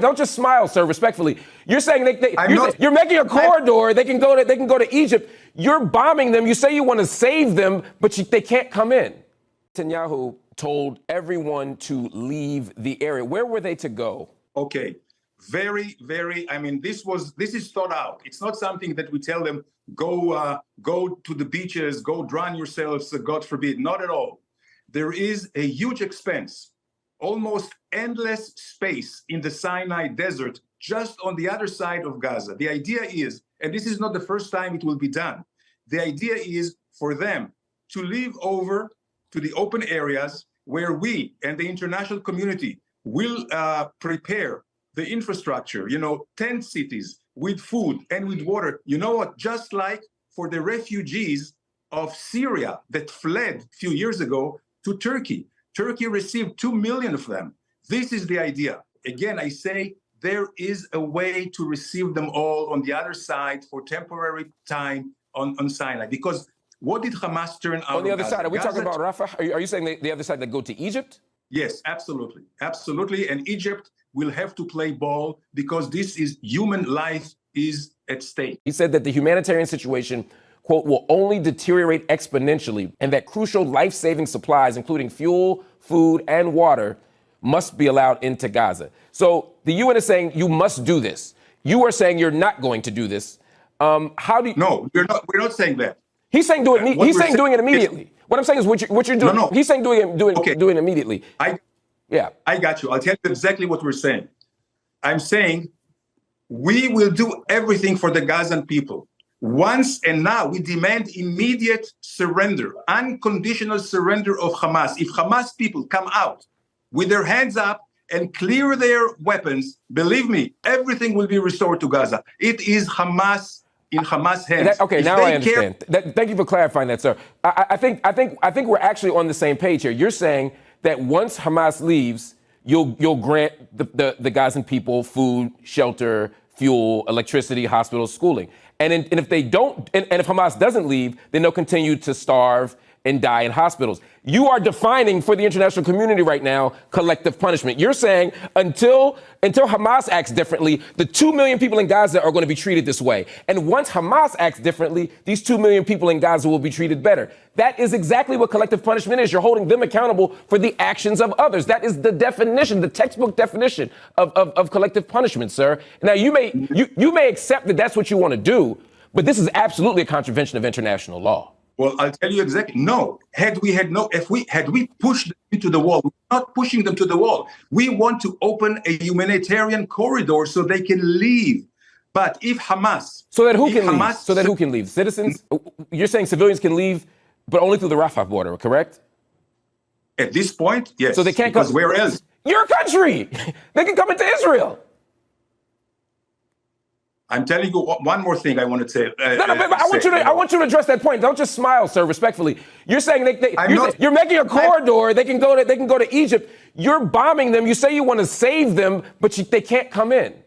Don't just smile, sir, respectfully. You're saying you're making a corridor. They can go to Egypt. You're bombing them. You say you want to save them, but they can't come in. Netanyahu told everyone to leave the area. Where were they to go? Okay. Very, I mean, this is thought out. It's not something that we tell them, go to the beaches, go drown yourselves, God forbid. Not at all. There is a huge expense, almost endless space in the Sinai desert, just on the other side of Gaza. The idea is, and this is not the first time it will be done, the idea is for them to leave over to the open areas where we and the international community will prepare the infrastructure, tent cities with food and with water. You know what? Just like for the refugees of Syria that fled a few years ago to Turkey. Turkey received 2 million of them. This is the idea. Again, I say there is a way to receive them all on the other side for temporary time on Sinai. Because what did Hamas turn out on the other Gaza? side? Are we talking about Rafah? Are you saying the other side that go to Egypt? Yes, absolutely. Absolutely. And Egypt will have to play ball because this is human life is at stake. He said that the humanitarian situation, quote, will only deteriorate exponentially and that crucial life-saving supplies, including fuel, food, and water, must be allowed into Gaza. So the UN is saying you must do this. You are saying you're not going to do this. How do you... No, we're not saying that. He's saying doing it immediately. What I'm saying is what you're doing. No. He's saying doing it immediately. I got you. I'll tell you exactly what we're saying. I'm saying we will do everything for the Gazan people. Once and now we demand immediate surrender, unconditional surrender of Hamas. If Hamas people come out with their hands up and clear their weapons, believe me, everything will be restored to Gaza. It is Hamas in Hamas hands. Now I understand. Thank you for clarifying that, sir. I think we're actually on the same page here. You're saying that once Hamas leaves, you'll grant the Gazan people food, shelter, fuel, electricity, hospitals, schooling. And if they don't, and if Hamas doesn't leave, then they'll continue to starve and die in hospitals. You are defining for the international community right now collective punishment. You're saying until Hamas acts differently, the 2 million people in Gaza are going to be treated this way. And once Hamas acts differently, these 2 million people in Gaza will be treated better. That is exactly what collective punishment is. You're holding them accountable for the actions of others. That is the definition, the textbook definition of collective punishment, sir. Now, you may accept that that's what you want to do, but this is absolutely a contravention of international law. Well, I'll tell you exactly. No, had we pushed them into the wall, we're not pushing them to the wall. We want to open a humanitarian corridor so they can leave. But if Hamas... So that who can leave? Citizens? You're saying civilians can leave, but only through the Rafah border, correct? At this point, yes. So they can't come... where else? Your country! They can come into Israel. I'm telling you one more thing I want to say. I want you to address that point. Don't just smile, sir, respectfully. You're saying you're making a corridor. They can go to Egypt. You're bombing them. You say you want to save them, but they can't come in.